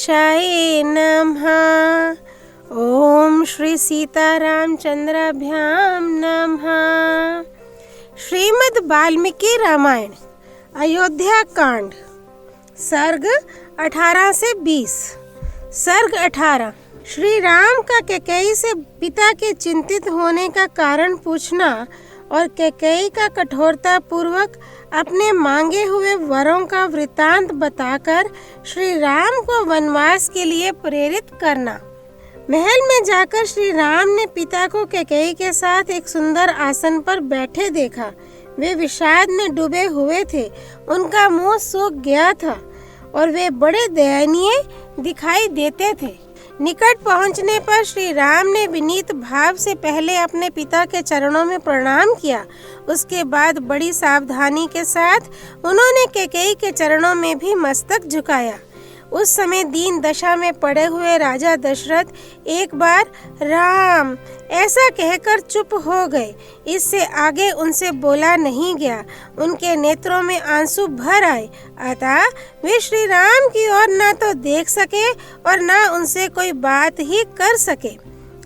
गणेशाय नमः। ओम श्री सीतारामचंद्राभ्याम नमः। श्रीमद् वाल्मीकि रामायण अयोध्या कांड सर्ग 18 से 20। सर्ग 18। श्री राम का कैकेयी से पिता के चिंतित होने का कारण पूछना और कैकेयी का कठोरता पूर्वक अपने मांगे हुए वरों का वृतांत बताकर श्री राम को वनवास के लिए प्रेरित करना। महल में जाकर श्री राम ने पिता को कैकेयी के साथ एक सुंदर आसन पर बैठे देखा। वे विषाद में डूबे हुए थे, उनका मुंह सूख गया था और वे बड़े दयनीय दिखाई देते थे। निकट पहुंचने पर श्री राम ने विनीत भाव से पहले अपने पिता के चरणों में प्रणाम किया। उसके बाद बड़ी सावधानी के साथ उन्होंने कैकेयी के चरणों में भी मस्तक झुकाया। उस समय दीन दशा में पड़े हुए राजा दशरथ एक बार राम ऐसा कहकर चुप हो गए। इससे आगे उनसे बोला नहीं गया। उनके नेत्रों में आंसू भर आए, अतः वे श्री राम की ओर न तो देख सके और न उनसे कोई बात ही कर सके।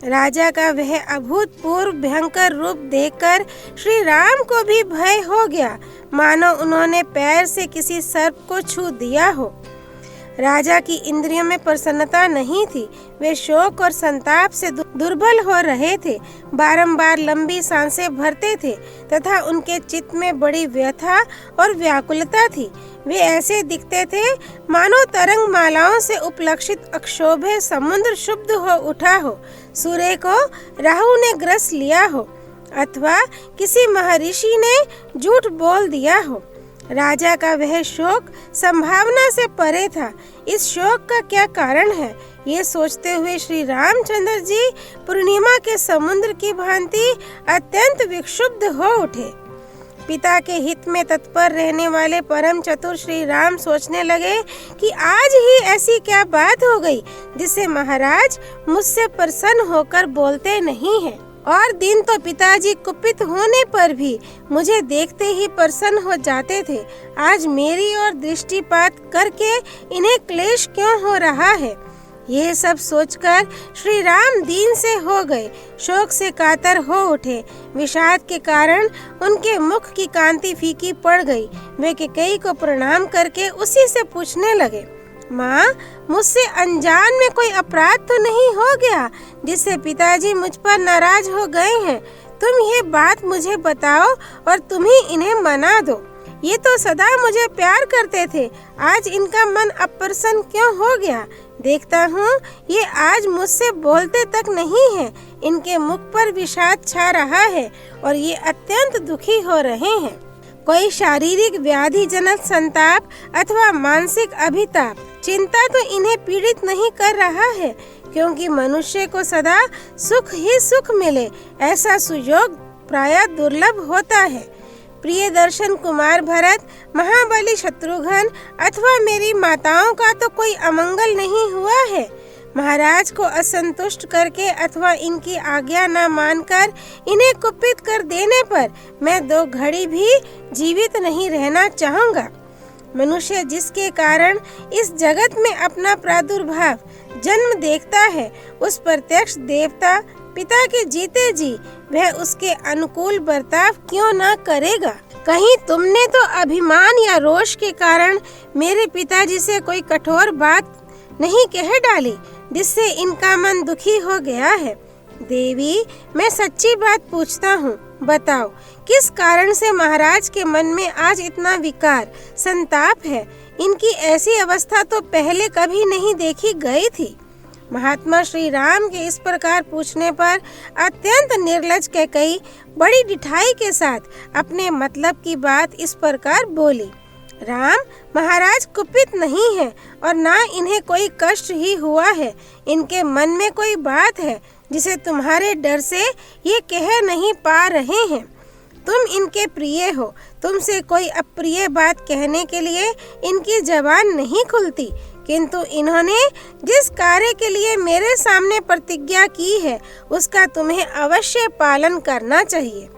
राजा का वह अभूतपूर्व भयंकर रूप देखकर श्री राम को भी भय हो गया, मानो उन्होंने पैर से किसी सर्प को छू दिया हो। राजा की इंद्रियों में प्रसन्नता नहीं थी। वे शोक और संताप से दुर्बल हो रहे थे, बारंबार लंबी सांसें भरते थे तथा उनके चित्त में बड़ी व्यथा और व्याकुलता थी। वे ऐसे दिखते थे मानो तरंग मालाओं से उपलक्षित अक्षोभ्य समुद्र शुद्ध हो उठा हो, सूर्य को राहु ने ग्रस लिया हो अथवा किसी महर्षि ने झूठ बोल दिया हो। राजा का वह शोक संभावना से परे था। इस शोक का क्या कारण है, ये सोचते हुए श्री रामचंद्र जी पूर्णिमा के समुद्र की भांति अत्यंत विक्षुब्ध हो उठे। पिता के हित में तत्पर रहने वाले परम चतुर श्री राम सोचने लगे कि आज ही ऐसी क्या बात हो गई जिससे महाराज मुझसे प्रसन्न होकर बोलते नहीं हैं। और दिन तो पिताजी कुपित होने पर भी मुझे देखते ही प्रसन्न हो जाते थे। आज मेरी ओर दृष्टिपात करके इन्हें क्लेश क्यों हो रहा है। ये सब सोचकर श्री राम दीन से हो गए, शोक से कातर हो उठे। विषाद के कारण उनके मुख की कांति फीकी पड़ गई। वे कैकेयी को प्रणाम करके उसी से पूछने लगे, माँ, मुझसे अनजान में कोई अपराध तो नहीं हो गया जिससे पिताजी मुझ पर नाराज हो गए हैं। तुम ये बात मुझे बताओ और तुम ही इन्हें मना दो। ये तो सदा मुझे प्यार करते थे, आज इनका मन अप्रसन्न क्यों हो गया। देखता हूँ ये आज मुझसे बोलते तक नहीं है। इनके मुख पर विषाद छा रहा है और ये अत्यंत दुखी हो रहे हैं। कोई शारीरिक व्याधि जनक संताप अथवा मानसिक अभिताप चिंता तो इन्हें पीड़ित नहीं कर रहा है, क्योंकि मनुष्य को सदा सुख ही सुख मिले ऐसा सुयोग प्रायः दुर्लभ होता है। प्रिय दर्शन कुमार भरत, महाबली शत्रुघ्न अथवा मेरी माताओं का तो कोई अमंगल नहीं हुआ है। महाराज को असंतुष्ट करके अथवा इनकी आज्ञा न मानकर इन्हें कुपित कर देने पर मैं 2 घड़ी भी जीवित नहीं रहना चाहूँगा। मनुष्य जिसके कारण इस जगत में अपना प्रादुर्भाव जन्म देखता है, उस प्रत्यक्ष देवता पिता के जीते जी वह उसके अनुकूल बर्ताव क्यों न करेगा। कहीं तुमने तो अभिमान या रोष के कारण मेरे पिताजी से कोई कठोर बात नहीं कह डाली जिससे इनका मन दुखी हो गया है। देवी, मैं सच्ची बात पूछता हूँ, बताओ किस कारण से महाराज के मन में आज इतना विकार संताप है। इनकी ऐसी अवस्था तो पहले कभी नहीं देखी गई थी। महात्मा श्री राम के इस प्रकार पूछने पर अत्यंत निर्लज कैकेयी बड़ी डिठाई के साथ अपने मतलब की बात इस प्रकार बोली, राम, महाराज कुपित नहीं है और ना इन्हें कोई कष्ट ही हुआ है। इनके मन में कोई बात है जिसे तुम्हारे डर से ये कह नहीं पा रहे हैं। तुम इनके प्रिय हो, तुमसे कोई अप्रिय बात कहने के लिए इनकी जबान नहीं खुलती, किंतु इन्होंने जिस कार्य के लिए मेरे सामने प्रतिज्ञा की है उसका तुम्हें अवश्य पालन करना चाहिए।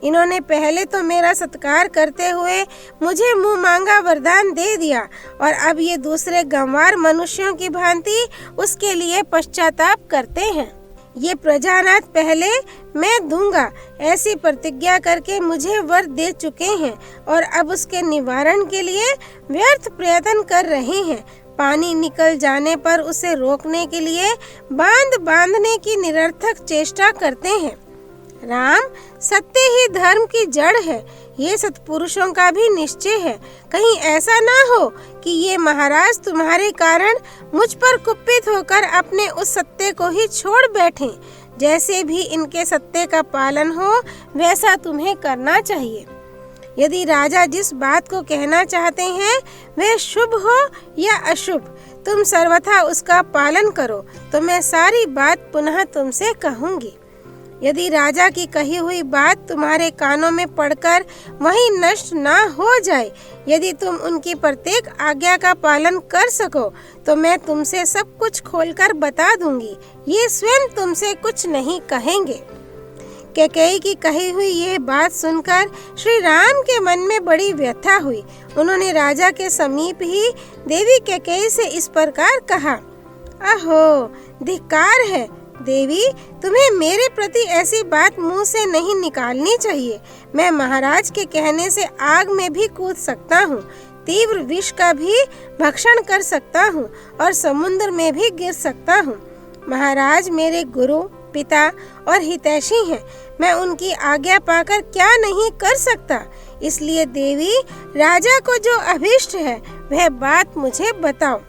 इन्होंने पहले तो मेरा सत्कार करते हुए मुझे मुंह मांगा वरदान दे दिया और अब ये दूसरे गंवार मनुष्यों की भांति उसके लिए पश्चाताप करते हैं। ये प्रजानाथ पहले मैं दूंगा ऐसी प्रतिज्ञा करके मुझे वर दे चुके हैं और अब उसके निवारण के लिए व्यर्थ प्रयत्न कर रहे हैं। पानी निकल जाने पर उसे रोकने के लिए बांध बांधने की निरर्थक चेष्टा करते हैं। राम, सत्य ही धर्म की जड़ है, ये सत्पुरुषों का भी निश्चय है। कहीं ऐसा ना हो कि ये महाराज तुम्हारे कारण मुझ पर कुपित होकर अपने उस सत्य को ही छोड़ बैठें। जैसे भी इनके सत्य का पालन हो वैसा तुम्हें करना चाहिए। यदि राजा जिस बात को कहना चाहते हैं वह शुभ हो या अशुभ, तुम सर्वथा उसका पालन करो तो मैं सारी बात पुनः तुमसे कहूँगी। यदि राजा की कही हुई बात तुम्हारे कानों में पड़कर वहीं नष्ट ना हो जाए, यदि तुम उनकी प्रत्येक आज्ञा का पालन कर सको तो मैं तुमसे सब कुछ खोलकर बता दूंगी। ये स्वयं तुमसे कुछ नहीं कहेंगे। कैकेयी की कही हुई ये बात सुनकर श्री राम के मन में बड़ी व्यथा हुई। उन्होंने राजा के समीप ही देवी कैकेयी से इस प्रकार कहा, अहो, धिक्कार है देवी, तुम्हें मेरे प्रति ऐसी बात मुंह से नहीं निकालनी चाहिए। मैं महाराज के कहने से आग में भी कूद सकता हूँ, तीव्र विष का भी भक्षण कर सकता हूँ और समुद्र में भी गिर सकता हूँ। महाराज मेरे गुरु, पिता और हितैषी हैं। मैं उनकी आज्ञा पाकर क्या नहीं कर सकता। इसलिए देवी, राजा को जो अभीष्ट है वह बात मुझे बताओ।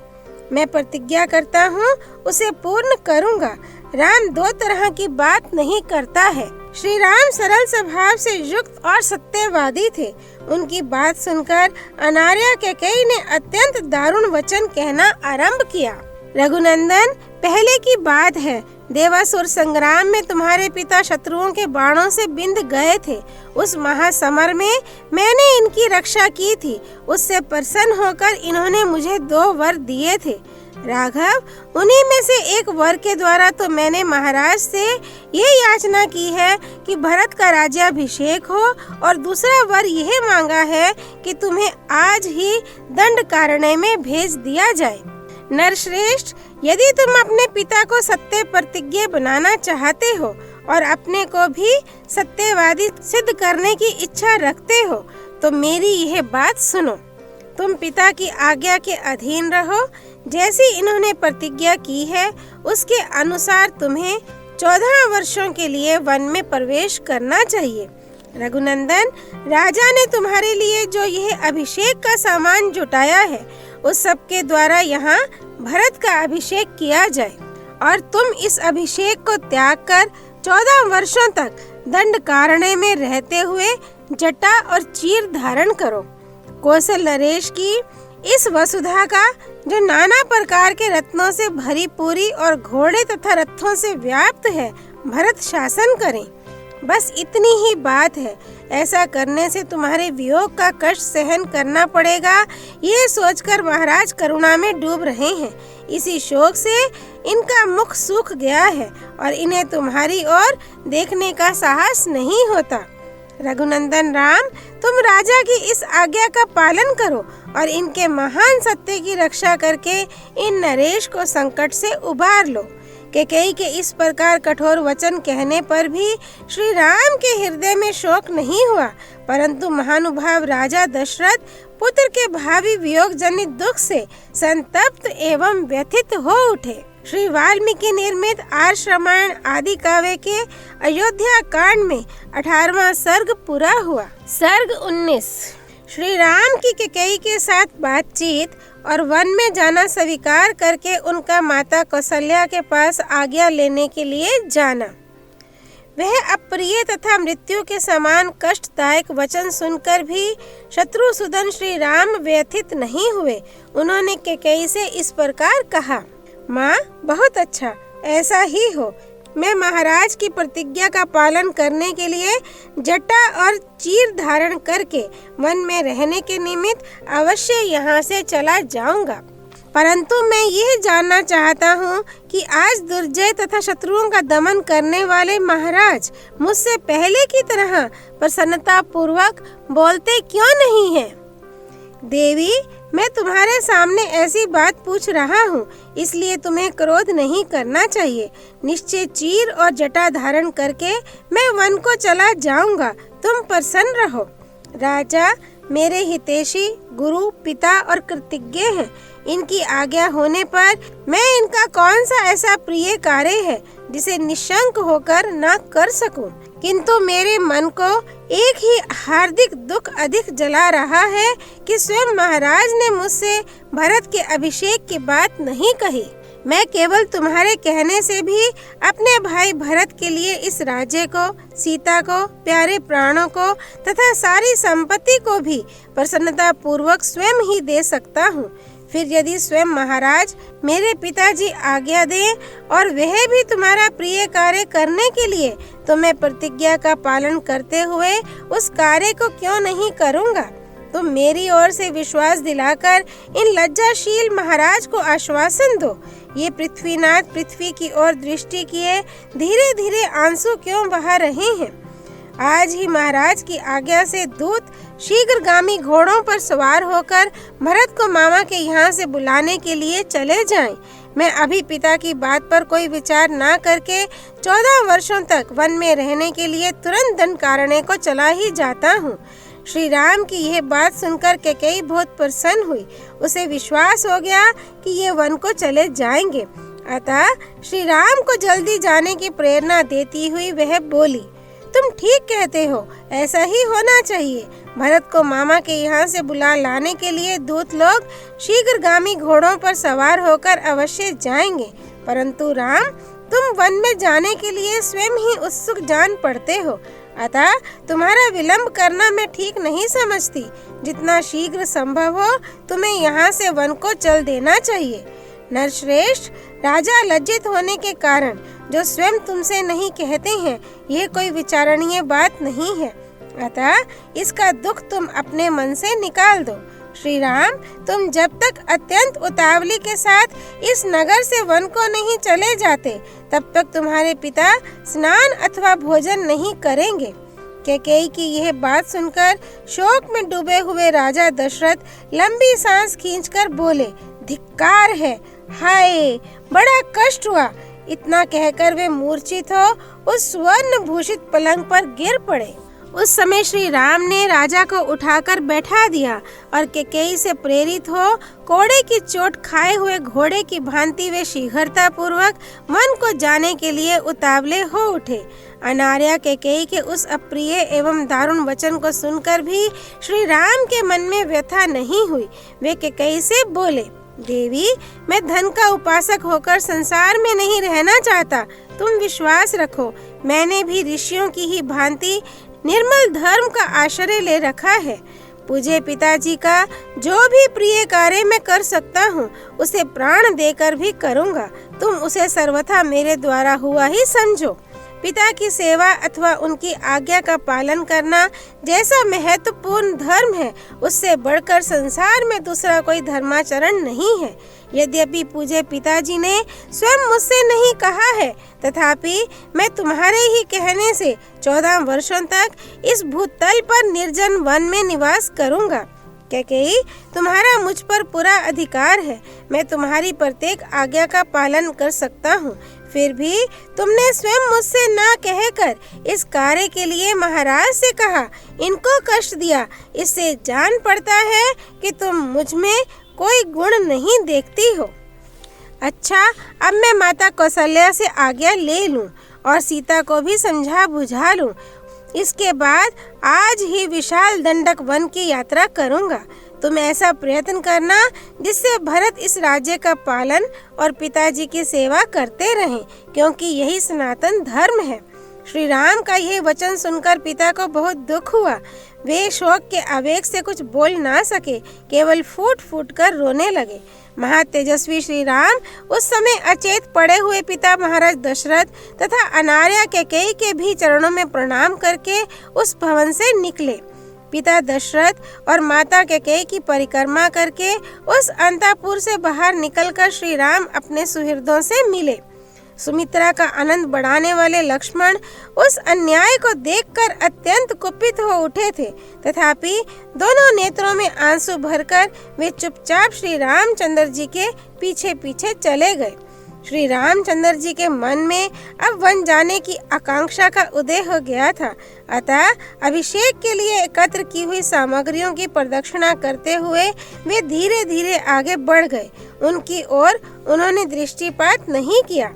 मैं प्रतिज्ञा करता हूँ उसे पूर्ण करूँगा। राम दो तरह की बात नहीं करता है। श्री राम सरल स्वभाव से युक्त और सत्यवादी थे। उनकी बात सुनकर अनार्या कैकेयी ने अत्यंत दारुण वचन कहना आरंभ किया। रघुनंदन, पहले की बात है, देवासुर संग्राम में तुम्हारे पिता शत्रुओं के बाणों से बिंध गए थे। उस महासमर में मैंने इनकी रक्षा की थी। उससे प्रसन्न होकर इन्होंने मुझे 2 वर दिए थे। राघव, उन्हीं में से एक वर के द्वारा तो मैंने महाराज से ये याचना की है कि भरत का राज्याभिषेक हो और दूसरा वर यह मांगा है कि तुम्हें आज ही दंडकारण्य में भेज दिया जाए। नरश्रेष्ठ, यदि तुम अपने पिता को सत्य प्रतिज्ञा बनाना चाहते हो और अपने को भी सत्यवादी सिद्ध करने की इच्छा रखते हो तो मेरी यह बात सुनो। तुम पिता की आज्ञा के अधीन रहो। जैसी इन्होंने प्रतिज्ञा की है उसके अनुसार तुम्हें 14 वर्षों के लिए वन में प्रवेश करना चाहिए। रघुनंदन, राजा ने तुम्हारे लिए जो यह अभिषेक का सामान जुटाया है उस सब के द्वारा यहाँ भरत का अभिषेक किया जाए और तुम इस अभिषेक को त्याग कर 14 वर्षों तक दंडकारण्य में रहते हुए जटा और चीर धारण करो। कौशल नरेश की इस वसुधा का जो नाना प्रकार के रत्नों से भरी पूरी और घोड़े तथा रथों से व्याप्त है, भरत शासन करें। बस इतनी ही बात है। ऐसा करने से तुम्हारे वियोग का कष्ट सहन करना पड़ेगा, ये सोचकर महाराज करुणा में डूब रहे हैं। इसी शोक से इनका मुख सूख गया है और इन्हें तुम्हारी ओर देखने का साहस नहीं होता। रघुनंदन राम, तुम राजा की इस आज्ञा का पालन करो और इनके महान सत्य की रक्षा करके इन नरेश को संकट से उबार लो। कैकेयी के इस प्रकार कठोर वचन कहने पर भी श्री राम के हृदय में शोक नहीं हुआ, परंतु महानुभाव राजा दशरथ पुत्र के भावी वियोग जनित दुख से संतप्त एवं व्यथित हो उठे। श्री वाल्मीकि निर्मित आर्ष रामायण आदि काव्य के अयोध्या कांड में 18वां सर्ग पूरा हुआ। सर्ग 19। श्री राम की कैकेयी के साथ बातचीत और वन में जाना स्वीकार करके उनका माता कौशल्या के पास आज्ञा लेने के लिए जाना। वह अप्रिय तथा मृत्यु के समान कष्टदायक वचन सुनकर भी शत्रुसूदन श्री राम व्यथित नहीं हुए। उन्होंने कैकेयी से इस प्रकार कहा, माँ, बहुत अच्छा, ऐसा ही हो। मैं महाराज की प्रतिज्ञा का पालन करने के लिए जटा और चीर धारण करके वन में रहने के निमित्त अवश्य यहाँ से चला जाऊंगा। परंतु मैं यह जानना चाहता हूँ कि आज दुर्जय तथा शत्रुओं का दमन करने वाले महाराज मुझसे पहले की तरह प्रसन्नता पूर्वक बोलते क्यों नहीं हैं? देवी, मैं तुम्हारे सामने ऐसी बात पूछ रहा हूँ, इसलिए तुम्हें क्रोध नहीं करना चाहिए। निश्चय चीर और जटा धारण करके मैं वन को चला जाऊंगा, तुम प्रसन्न रहो। राजा मेरे हितैषी, गुरु, पिता और कृतज्ञ हैं। इनकी आज्ञा होने पर मैं इनका कौन सा ऐसा प्रिय कार्य है जिसे निशंक होकर न कर सकूं? किंतु मेरे मन को एक ही हार्दिक दुख अधिक जला रहा है कि स्वयं महाराज ने मुझसे भरत के अभिषेक की बात नहीं कही। मैं केवल तुम्हारे कहने से भी अपने भाई भरत के लिए इस राज्य को, सीता को, प्यारे प्राणों को तथा सारी संपत्ति को भी प्रसन्नता पूर्वक स्वयं ही दे सकता हूँ। फिर यदि स्वयं महाराज मेरे पिताजी आज्ञा दें और वह भी तुम्हारा प्रिय कार्य करने के लिए, तो मैं प्रतिज्ञा का पालन करते हुए उस कार्य को क्यों नहीं करूँगा? तुम मेरी ओर से विश्वास दिलाकर इन लज्जाशील महाराज को आश्वासन दो। ये पृथ्वीनाथ पृथ्वी की ओर दृष्टि किए धीरे धीरे आंसू क्यों बहा रहे हैं? आज ही महाराज की आज्ञा से दूत शीघ्रगामी घोड़ों पर सवार होकर भरत को मामा के यहाँ से बुलाने के लिए चले जाएं। मैं अभी पिता की बात पर कोई विचार ना करके 14 वर्षों तक वन में रहने के लिए तुरंत दंडकारण्य को चला ही जाता हूँ। श्री राम की यह बात सुनकर कैकेयी बहुत प्रसन्न हुई। उसे विश्वास हो गया कि ये वन को चले जाएंगे। अतः श्री राम को जल्दी जाने की प्रेरणा देती हुई वह बोली, तुम ठीक कहते हो, ऐसा ही होना चाहिए। भरत को मामा के यहाँ से बुला लाने के लिए दूत लोग शीघ्रगामी घोड़ों पर सवार होकर अवश्य जाएंगे। परंतु राम, तुम वन में जाने के लिए स्वयं ही उत्सुक जान पड़ते हो, अतः तुम्हारा विलंब करना मैं ठीक नहीं समझती। जितना शीघ्र संभव हो तुम्हें यहाँ से वन को चल देना चाहिए। नरश्रेष्ठ, राजा लज्जित होने के कारण जो स्वयं तुमसे नहीं कहते हैं, यह कोई विचारणीय बात नहीं है। अतः इसका दुख तुम अपने मन से निकाल दो। श्री राम, तुम जब तक अत्यंत उतावली के साथ इस नगर से वन को नहीं चले जाते, तब तक तुम्हारे पिता स्नान अथवा भोजन नहीं करेंगे। कैकेयी की यह बात सुनकर शोक में डूबे हुए राजा दशरथ लंबी सांस खींचकर बोले, धिक्कार है, हाय बड़ा कष्ट हुआ। इतना कहकर वे मूर्छित हो उस स्वर्ण भूषित पलंग पर गिर पड़े। उस समय श्री राम ने राजा को उठाकर बैठा दिया और कैकेयी से प्रेरित हो कोड़े की चोट खाए हुए घोड़े की भांति वे शीघ्रता पूर्वक वन को जाने के लिए उतावले हो उठे। अनार्या कैकेयी के उस अप्रिय एवं दारुण वचन को सुनकर भी श्री राम के मन में व्यथा नहीं हुई। वे कैकेयी से बोले, देवी, मैं धन का उपासक होकर संसार में नहीं रहना चाहता। तुम विश्वास रखो, मैंने भी ऋषियों की ही भांति निर्मल धर्म का आश्रय ले रखा है। पूज्य पिताजी का जो भी प्रिय कार्य मैं कर सकता हूँ, उसे प्राण देकर भी करूँगा। तुम उसे सर्वथा मेरे द्वारा हुआ ही समझो। पिता की सेवा अथवा उनकी आज्ञा का पालन करना जैसा महत्वपूर्ण धर्म है, उससे बढ़कर संसार में दूसरा कोई धर्माचरण नहीं है। यद्यपि पूज्य पिताजी ने स्वयं मुझसे नहीं कहा है, तथापि मैं तुम्हारे ही कहने से 14 वर्षों तक इस भूतल पर निर्जन वन में निवास करूंगा। कैकेयी, तुम्हारा मुझ पर पूरा अधिकार है। मैं तुम्हारी प्रत्येक आज्ञा का पालन कर सकता हूँ। फिर भी तुमने स्वयं मुझसे ना कहकर इस कार्य के लिए महाराज से कहा, इनको कष्ट दिया। इससे जान पड़ता है कि तुम मुझ में कोई गुण नहीं देखती हो। अच्छा, अब मैं माता कौशल्या से आज्ञा ले लूं और सीता को भी समझा बुझा लूं। इसके बाद आज ही विशाल दंडक वन की यात्रा करूंगा। तुम ऐसा प्रयत्न करना जिससे भरत इस राज्य का पालन और पिताजी की सेवा करते रहें, क्योंकि यही सनातन धर्म है। श्री राम का यह वचन सुनकर पिता को बहुत दुख हुआ। वे शोक के आवेग से कुछ बोल ना सके, केवल फूट फूट कर रोने लगे। महातेजस्वी श्री राम उस समय अचेत पड़े हुए पिता महाराज दशरथ तथा अनार्या कैकेयी के भी चरणों में प्रणाम करके उस भवन से निकले। पिता दशरथ और माता कैकेयी की परिक्रमा करके उस अंतःपुर से बाहर निकलकर श्री राम अपने सुहृदों से मिले। सुमित्रा का आनंद बढ़ाने वाले लक्ष्मण उस अन्याय को देखकर अत्यंत कुपित हो उठे थे, तथापि दोनों नेत्रों में आंसू भरकर वे चुपचाप श्री रामचंद्र जी के पीछे पीछे चले गए। श्री रामचंद्र जी के मन में अब वन जाने की आकांक्षा का उदय हो गया था, अतः अभिषेक के लिए एकत्र की हुई सामग्रियों की प्रदक्षिणा करते हुए वे धीरे धीरे आगे बढ़ गए। उनकी ओर उन्होंने दृष्टिपात नहीं किया।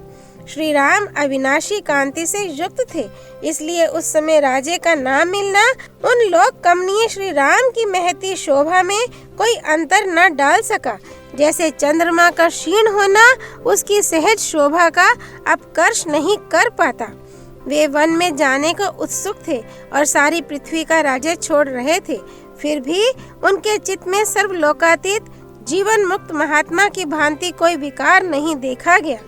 श्री राम अविनाशी कांति से युक्त थे, इसलिए उस समय राजे का नाम मिलना उन लोक कमनीय श्री राम की महती शोभा में कोई अंतर न डाल सका। जैसे चंद्रमा का क्षीण होना उसकी सहज शोभा का अपकर्ष नहीं कर पाता। वे वन में जाने को उत्सुक थे और सारी पृथ्वी का राज्य छोड़ रहे थे, फिर भी उनके चित्त में सर्वलोकातीत जीवन मुक्त महात्मा की भांति कोई विकार नहीं देखा गया।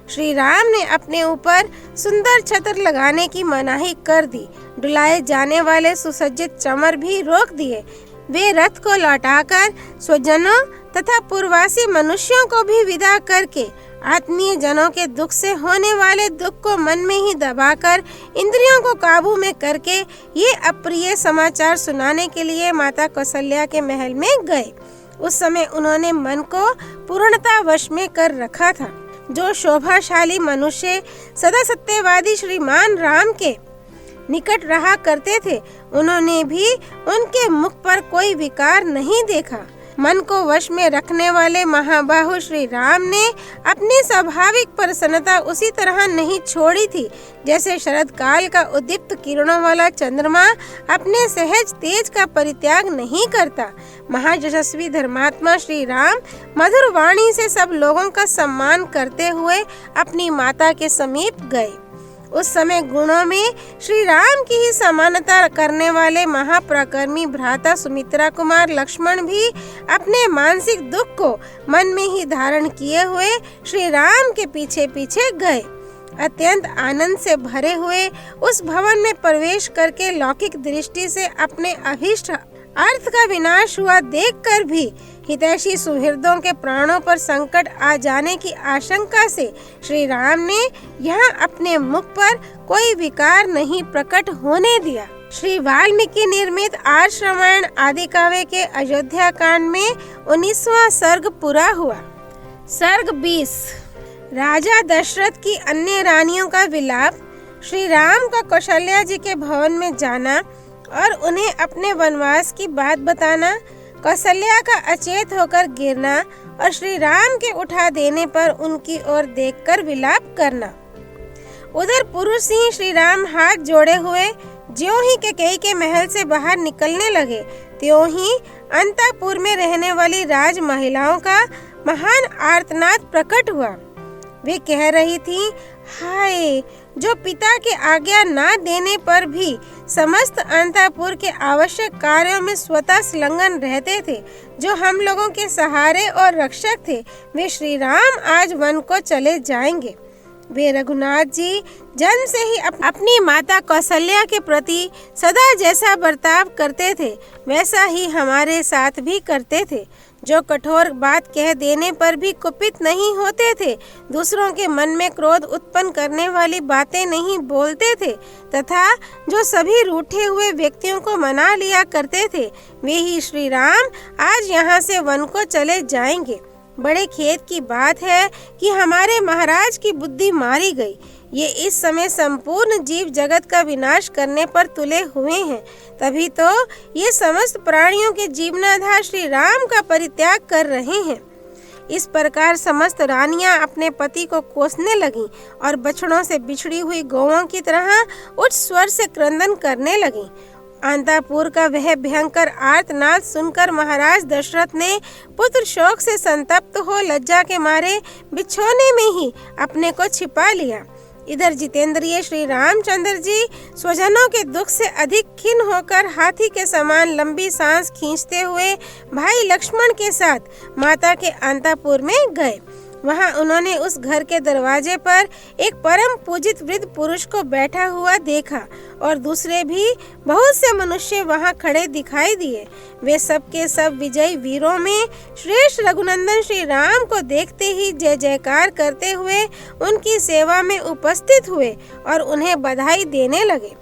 श्री राम ने अपने ऊपर सुंदर छत्र लगाने की मनाही कर दी। डुलाए जाने वाले सुसज्जित चमर भी रोक दिए। वे रथ को लौटाकर स्वजनों तथा पूर्ववासी मनुष्यों को भी विदा करके आत्मीय जनों के दुख से होने वाले दुख को मन में ही दबाकर इंद्रियों को काबू में करके ये अप्रिय समाचार सुनाने के लिए माता कौशल्या के महल में गए। उस समय उन्होंने मन को पूर्णता वश में कर रखा था। जो शोभाशाली मनुष्य सदा सत्यवादी श्रीमान राम के निकट रहा करते थे, उन्होंने भी उनके मुख पर कोई विकार नहीं देखा। मन को वश में रखने वाले महाबाहु श्री राम ने अपनी स्वाभाविक प्रसन्नता उसी तरह नहीं छोड़ी थी जैसे शरद काल का उद्दीप्त किरणों वाला चंद्रमा अपने सहज तेज का परित्याग नहीं करता। महायशस्वी धर्मात्मा श्री राम मधुर वाणी से सब लोगों का सम्मान करते हुए अपनी माता के समीप गए। उस समय गुणों में श्री राम की ही समानता करने वाले महाप्रकर्मी भ्राता सुमित्रा कुमार लक्ष्मण भी अपने मानसिक दुख को मन में ही धारण किए हुए श्री राम के पीछे पीछे गए। अत्यंत आनंद से भरे हुए उस भवन में प्रवेश करके लौकिक दृष्टि से अपने अभीष्ट अर्थ का विनाश हुआ देखकर भी हितैषी सुहृदों के प्राणों पर संकट आ जाने की आशंका से श्री राम ने यहाँ अपने मुख पर कोई विकार नहीं प्रकट होने दिया। श्री वाल्मीकि निर्मित आर्ष रामायण आदि काव्य के अयोध्या कांड में 19वां सर्ग पूरा हुआ। सर्ग 20 राजा दशरथ की अन्य रानियों का विलाप। श्री राम का कौशल्या जी के भवन में जाना और उन्हें अपने वनवास की बात बताना, कौशल्या का अचेत होकर गिरना और श्री राम के उठा देने पर उनकी ओर देखकर विलाप करना। उधर पुरुष सिंह श्री राम हाथ जोड़े हुए ज्यों ही कैकेयी के महल से बाहर निकलने लगे, त्यों ही अंतःपुर में रहने वाली राज महिलाओं का महान आर्तनाद प्रकट हुआ। वे कह रही थीं, हाय, जो पिता के आज्ञा ना देने पर भी समस्त अंतःपुर के आवश्यक कार्यों में स्वतः संलग्न रहते थे, जो हम लोगों के सहारे और रक्षक थे, वे श्री राम आज वन को चले जाएंगे। वे रघुनाथ जी जन्म से ही अपनी माता कौशल्या के प्रति सदा जैसा बर्ताव करते थे, वैसा ही हमारे साथ भी करते थे। जो कठोर बात कह देने पर भी कुपित नहीं होते थे, दूसरों के मन में क्रोध उत्पन्न करने वाली बातें नहीं बोलते थे, तथा जो सभी रूठे हुए व्यक्तियों को मना लिया करते थे, वे ही श्री राम आज यहाँ से वन को चले जाएंगे। बड़े खेद की बात है कि हमारे महाराज की बुद्धि मारी गई। ये इस समय संपूर्ण जीव जगत का विनाश करने पर तुले हुए हैं, तभी तो ये समस्त प्राणियों के जीवनाधार श्री राम का परित्याग कर रहे हैं। इस प्रकार समस्त रानियां अपने पति को कोसने लगीं और बछड़ों से बिछड़ी हुई गौओं की तरह उच्च स्वर से क्रंदन करने लगीं। अंतःपुर का वह भयंकर आर्तनाद सुनकर महाराज दशरथ ने पुत्र शोक से संतप्त हो लज्जा के मारे बिछोने में ही अपने को छिपा लिया। इधर जितेंद्रिय श्री रामचंद्र जी स्वजनों के दुख से अधिक खिन्न होकर हाथी के समान लंबी सांस खींचते हुए भाई लक्ष्मण के साथ माता के अंतःपुर में गए। वहां उन्होंने उस घर के दरवाजे पर एक परम पूजित वृद्ध पुरुष को बैठा हुआ देखा और दूसरे भी बहुत से मनुष्य वहां खड़े दिखाई दिए। वे सब के सब विजयी वीरों में श्रेष्ठ रघुनंदन श्री राम को देखते ही जय जयकार करते हुए उनकी सेवा में उपस्थित हुए और उन्हें बधाई देने लगे।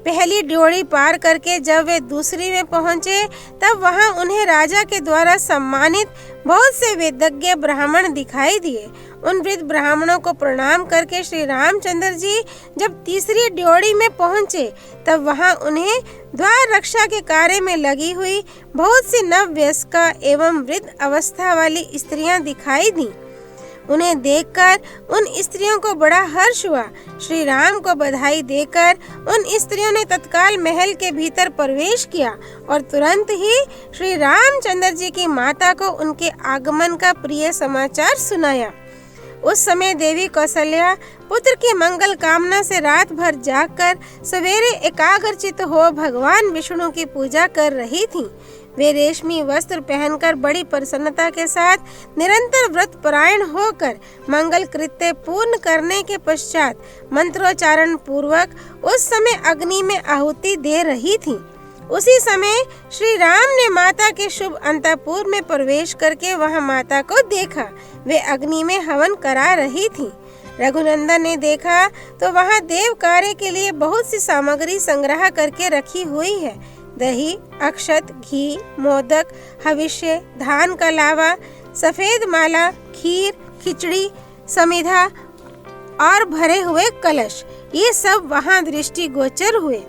पहली ड्योढ़ी पार करके जब वे दूसरी में पहुंचे तब वहां उन्हें राजा के द्वारा सम्मानित बहुत से वेदज्ञ ब्राह्मण दिखाई दिए। उन वृद्ध ब्राह्मणों को प्रणाम करके श्री रामचंद्र जी जब तीसरी ड्योढ़ी में पहुंचे तब वहां उन्हें द्वार रक्षा के कार्य में लगी हुई बहुत सी नववयस्का एवं वृद्ध अवस्था वाली स्त्रियां दिखाई दी। उन्हें देखकर उन स्त्रियों को बड़ा हर्ष हुआ। श्री राम को बधाई देकर उन स्त्रियों ने तत्काल महल के भीतर प्रवेश किया और तुरंत ही श्री रामचंद्र जी की माता को उनके आगमन का प्रिय समाचार सुनाया। उस समय देवी कौशल्या पुत्र की मंगल कामना से रात भर जागकर सवेरे एकाग्रचित हो भगवान विष्णु की पूजा कर रही थीं। वे रेशमी वस्त्र पहनकर बड़ी प्रसन्नता के साथ निरंतर व्रत परायण होकर मंगल कृत्य पूर्ण करने के पश्चात मंत्रोच्चारण पूर्वक उस समय अग्नि में आहुति दे रही थीं। उसी समय श्री राम ने माता के शुभ अंतःपुर में प्रवेश करके वहां माता को देखा। वे अग्नि में हवन करा रही थीं। रघुनंदन ने देखा तो वहां देव कार्य के लिए बहुत सी सामग्री संग्रह करके रखी हुई है। दही, अक्षत, घी, मोदक, हविष्य, धान का लावा, सफेद माला, खीर, खिचड़ी, समिधा और भरे हुए कलश, ये सब वहां दृष्टि गोचर हुए।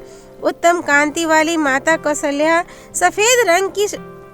उत्तम कांति वाली माता कौशल्या सफेद रंग की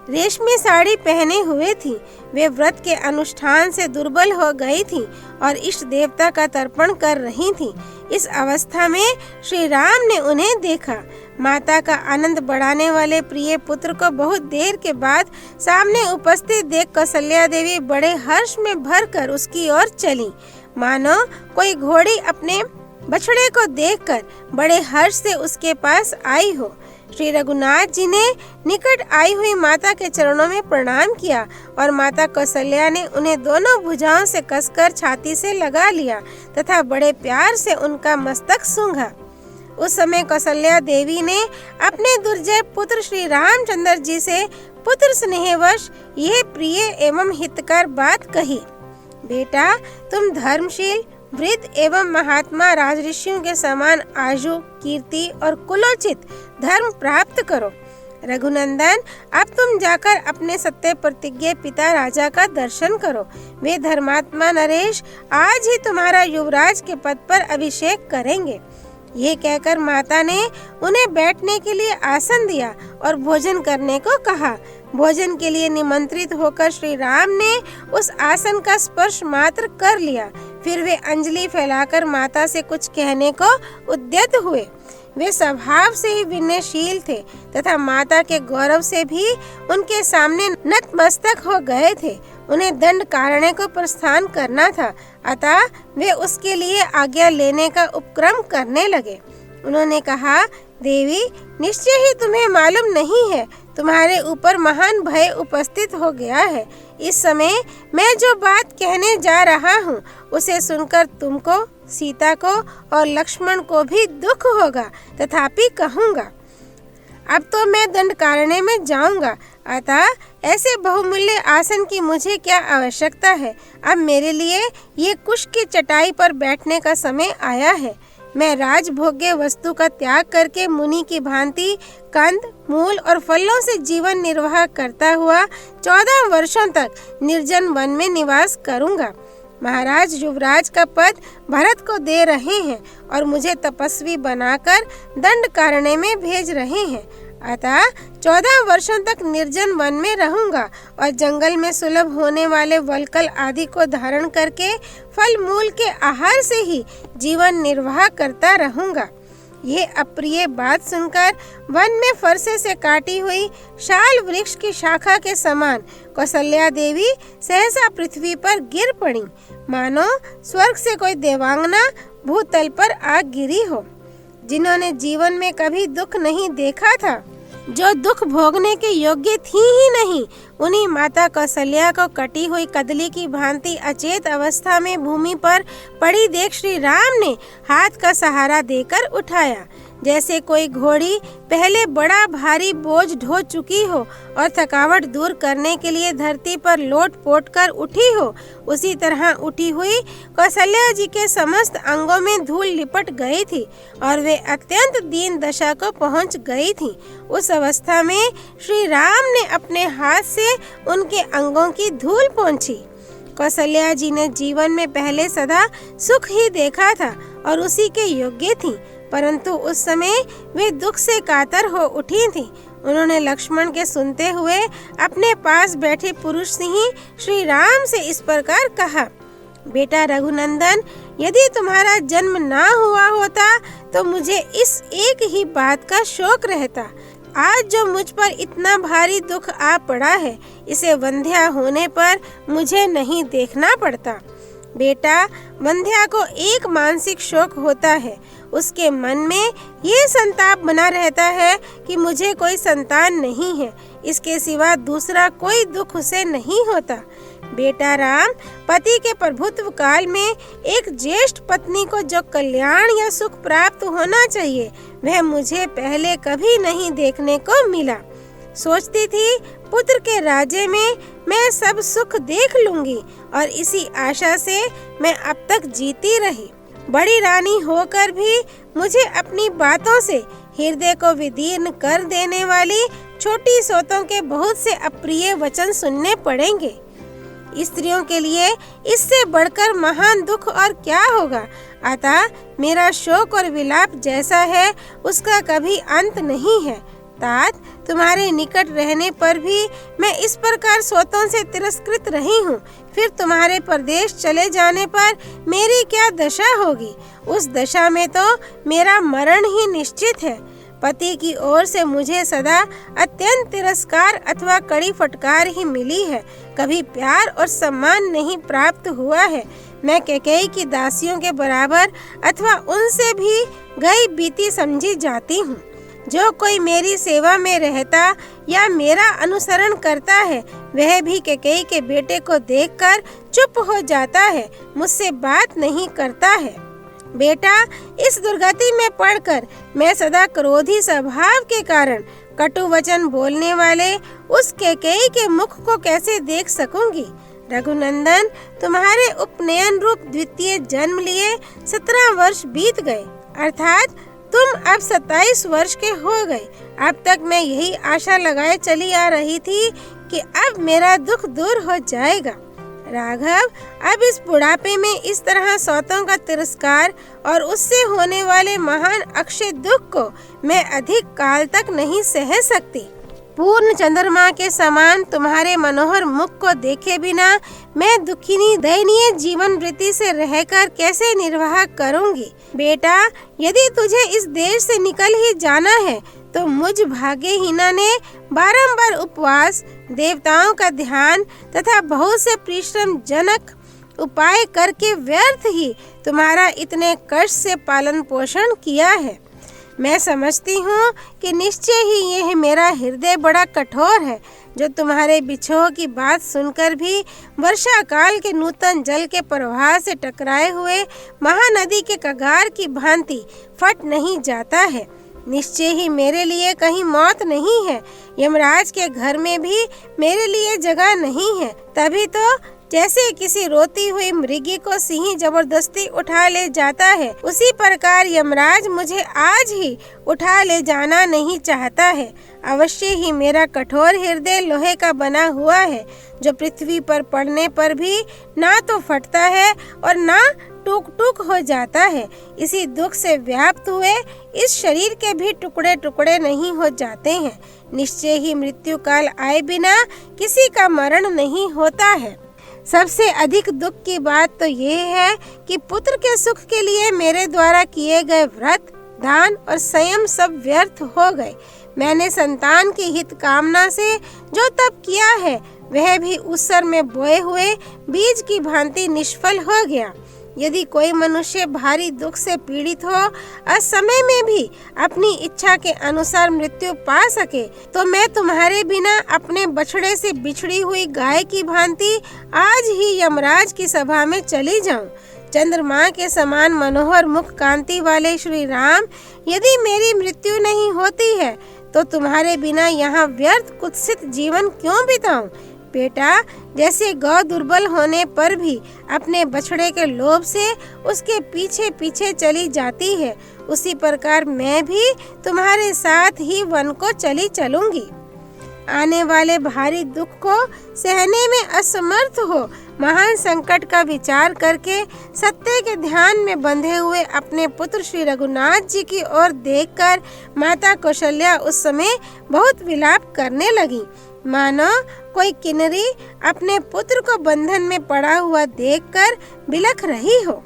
रेशमी साड़ी पहने हुए थी। वे व्रत के अनुष्ठान से दुर्बल हो गई थी और इष्ट देवता का तर्पण कर रही थी। इस अवस्था में श्री राम ने उन्हें देखा। माता का आनंद बढ़ाने वाले प्रिय पुत्र को बहुत देर के बाद सामने उपस्थित देख कौशल्या देवी बड़े हर्ष में भरकर उसकी ओर चली, मानो कोई घोड़ी अपने बछड़े को देखकर बड़े हर्ष से उसके पास आई हो। श्री रघुनाथ जी ने निकट आई हुई माता के चरणों में प्रणाम किया और माता कौशल्या ने उन्हें दोनों भुजाओं से कसकर छाती से लगा लिया तथा बड़े प्यार से उनका मस्तक सूंघा। उस समय कौशल्या देवी ने अपने दुर्जय पुत्र श्री रामचंद्र जी से पुत्र स्नेहवश यह प्रिय एवं हितकर बात कही, बेटा, तुम धर्मशील, वृद्ध एवं महात्मा राजऋषियों के समान आयु, कीर्ति और कुलोचित धर्म प्राप्त करो। रघुनंदन, अब तुम जाकर अपने सत्य प्रतिज्ञ पिता राजा का दर्शन करो। वे धर्मात्मा नरेश आज ही तुम्हारा युवराज के पद पर अभिषेक करेंगे। ये कहकर माता ने उन्हें बैठने के लिए आसन दिया और भोजन करने को कहा। भोजन के लिए निमंत्रित होकर श्री राम ने उस आसन का स्पर्श मात्र कर लिया। फिर वे अंजलि फैलाकर माता से कुछ कहने को उद्यत हुए। वे स्वभाव से ही विनयशील थे तथा माता के गौरव से भी उनके सामने नतमस्तक हो गए थे। उन्हें दंड कारण्य को प्रस्थान करना था, अतः वे उसके लिए आज्ञा लेने का उपक्रम करने लगे। उन्होंने कहा, देवी, निश्चय ही तुम्हें मालूम नहीं है, तुम्हारे ऊपर महान भय उपस्थित हो गया है। इस समय मैं जो बात कहने जा रहा हूँ उसे सुनकर तुमको, सीता को और लक्ष्मण को भी दुख होगा, तथापि कहूँगा। अब तो मैं दंड कारण्य में जाऊंगा, अतः ऐसे बहुमूल्य आसन की मुझे क्या आवश्यकता है। अब मेरे लिए ये कुश की चटाई पर बैठने का समय आया है। मैं राजभोग्य वस्तु का त्याग करके मुनि की भांति कंद, मूल और फलों से जीवन निर्वाह करता हुआ 14 वर्षों तक निर्जन वन में निवास करूंगा। महाराज युवराज का पद भरत को दे रहे हैं और मुझे तपस्वी बनाकर दंड कारण्य में भेज रहे हैं। अतः 14 वर्षों तक निर्जन वन में रहूंगा और जंगल में सुलभ होने वाले वलकल आदि को धारण करके फल मूल के आहार से ही जीवन निर्वाह करता रहूंगा। ये अप्रिय बात सुनकर वन में फरसे से काटी हुई शाल वृक्ष की शाखा के समान कौशल्या देवी सहसा पृथ्वी पर गिर पड़ी, मानो स्वर्ग से कोई देवांगना भूतल पर आ गिरी हो। जिन्होंने जीवन में कभी दुख नहीं देखा था, जो दुख भोगने के योग्य थी ही नहीं, उन्हीं माता कौशल्या को कटी हुई कदली की भांति अचेत अवस्था में भूमि पर पड़ी देख श्री राम ने हाथ का सहारा देकर उठाया। जैसे कोई घोड़ी पहले बड़ा भारी बोझ ढो चुकी हो और थकावट दूर करने के लिए धरती पर लोट पोट कर उठी हो, उसी तरह उठी हुई कौशल्या जी के समस्त अंगों में धूल लिपट गई थी और वे अत्यंत दीन दशा को पहुंच गई थी। उस अवस्था में श्री राम ने अपने हाथ से उनके अंगों की धूल पोंछी। कौशल्या जी ने जीवन में पहले सदा सुख ही देखा था और उसी के योग्य थी, परंतु उस समय वे दुख से कातर हो उठी थीं। उन्होंने लक्ष्मण के सुनते हुए अपने पास बैठे पुरुष सिंह श्री राम से इस प्रकार कहा, बेटा रघुनंदन, यदि तुम्हारा जन्म ना हुआ होता तो मुझे इस एक ही बात का शोक रहता। आज जो मुझ पर इतना भारी दुख आ पड़ा है, इसे वंध्या होने पर मुझे नहीं देखना पड़ता। बेटा, वंध्या को एक मानसिक शोक होता है। उसके मन में ये संताप बना रहता है कि मुझे कोई संतान नहीं है, इसके सिवा दूसरा कोई दुख उसे नहीं होता। बेटा राम, पति के प्रभुत्व काल में एक ज्येष्ठ पत्नी को जो कल्याण या सुख प्राप्त होना चाहिए, वह मुझे पहले कभी नहीं देखने को मिला। सोचती थी पुत्र के राज्य में मैं सब सुख देख लूंगी और इसी आशा से मैं अब तक जीती रही। बड़ी रानी होकर भी मुझे अपनी बातों से हृदय को विदीर्ण कर देने वाली छोटी सोतों के बहुत से अप्रिय वचन सुनने पड़ेंगे। स्त्रियों के लिए इससे बढ़कर महान दुख और क्या होगा। अतः मेरा शोक और विलाप जैसा है, उसका कभी अंत नहीं है। तात, तुम्हारे निकट रहने पर भी मैं इस प्रकार सोतों से तिरस्कृत रही हूँ, फिर तुम्हारे प्रदेश चले जाने पर मेरी क्या दशा होगी। उस दशा में तो मेरा मरण ही निश्चित है। पति की ओर से मुझे सदा अत्यंत तिरस्कार अथवा कड़ी फटकार ही मिली है, कभी प्यार और सम्मान नहीं प्राप्त हुआ है। मैं कैकेयी की दासियों के बराबर अथवा उनसे भी गई बीती समझी जाती हूँ। जो कोई मेरी सेवा में रहता या मेरा अनुसरण करता है, वह भी कैकेयी के बेटे को देखकर चुप हो जाता है, मुझसे बात नहीं करता है। बेटा, इस दुर्गति में पड़कर मैं सदा क्रोधी स्वभाव के कारण कटु वचन बोलने वाले उस कैकेयी के मुख को कैसे देख सकूंगी। रघुनंदन, तुम्हारे उपनयन रूप द्वितीय जन्म लिए 17 वर्ष बीत गए, अर्थात तुम अब 27 वर्ष के हो गए। अब तक मैं यही आशा लगाए चली आ रही थी कि अब मेरा दुख दूर हो जाएगा। राघव, अब इस बुढ़ापे में इस तरह सौतों का तिरस्कार और उससे होने वाले महान अक्षय दुख को मैं अधिक काल तक नहीं सह सकती। पूर्ण चंद्रमा के समान तुम्हारे मनोहर मुख को देखे बिना मैं दुखिनी दयनीय जीवन वृत्ति से रहकर कैसे निर्वाह करूंगी। बेटा, यदि तुझे इस देश से निकल ही जाना है तो मुझ भाग्यहीना ने बारंबार उपवास, देवताओं का ध्यान तथा बहुत से परिश्रम जनक उपाय करके व्यर्थ ही तुम्हारा इतने कष्ट से पालन पोषण किया है। मैं समझती हूँ कि निश्चय ही यह मेरा हृदय बड़ा कठोर है, जो तुम्हारे बिछोह की बात सुनकर भी वर्षा काल के नूतन जल के प्रवाह से टकराए हुए महानदी के कगार की भांति फट नहीं जाता है। निश्चय ही मेरे लिए कहीं मौत नहीं है, यमराज के घर में भी मेरे लिए जगह नहीं है। तभी तो जैसे किसी रोती हुई मृगी को सिंह जबरदस्ती उठा ले जाता है, उसी प्रकार यमराज मुझे आज ही उठा ले जाना नहीं चाहता है। अवश्य ही मेरा कठोर हृदय लोहे का बना हुआ है, जो पृथ्वी पर पड़ने पर भी ना तो फटता है और ना टूक टूक हो जाता है। इसी दुख से व्याप्त हुए इस शरीर के भी टुकड़े टुकड़े नहीं हो जाते हैं। निश्चय ही मृत्यु काल आए बिना किसी का मरण नहीं होता है। सबसे अधिक दुख की बात तो ये है कि पुत्र के सुख के लिए मेरे द्वारा किए गए व्रत, दान और संयम सब व्यर्थ हो गए। मैंने संतान की हित कामना से जो तप किया है, वह भी उत्सर में बोए हुए बीज की भांति निष्फल हो गया। यदि कोई मनुष्य भारी दुख से पीड़ित हो और समय में भी अपनी इच्छा के अनुसार मृत्यु पा सके, तो मैं तुम्हारे बिना अपने बछड़े से बिछड़ी हुई गाय की भांति आज ही यमराज की सभा में चली जाऊं। चंद्रमा के समान मनोहर मुख कांति वाले श्री राम, यदि मेरी मृत्यु नहीं होती है तो तुम्हारे बिना यहाँ व्यर्थ कुत्सित जीवन क्यों बिताऊं। बेटा, जैसे गौ दुर्बल होने पर भी अपने बछड़े के लोभ से उसके पीछे पीछे चली जाती है, उसी प्रकार मैं भी तुम्हारे साथ ही वन को चली चलूंगी। आने वाले भारी दुख को सहने में असमर्थ हो महान संकट का विचार करके सत्य के ध्यान में बंधे हुए अपने पुत्र श्री रघुनाथ जी की ओर देखकर माता कौशल्या उस समय बहुत विलाप करने लगी, मानो कोई किन्नरी अपने पुत्र को बंधन में पड़ा हुआ देखकर बिलख रही हो।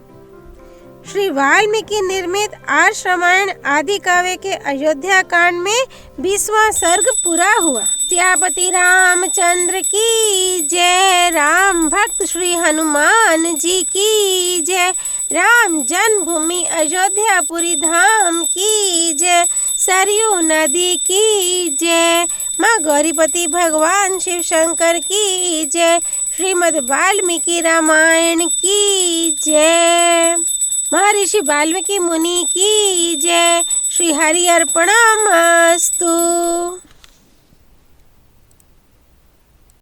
श्री वाल्मीकि निर्मित आर्ष रामायण आदि काव्य के अयोध्या कांड में 20वां सर्ग पूरा हुआ। सियापति रामचंद्र की जय। राम भक्त श्री हनुमान जी की जय। राम जन्मभूमि अयोध्यापुरी धाम की जय। सरयू नदी की जय। माँ गौरीपति भगवान शिव शंकर की जय। श्रीमद् वाल्मीकि रामायण की जय। महर्षि वाल्मीकि मुनि की जय। श्री हरि अर्पणमस्तु।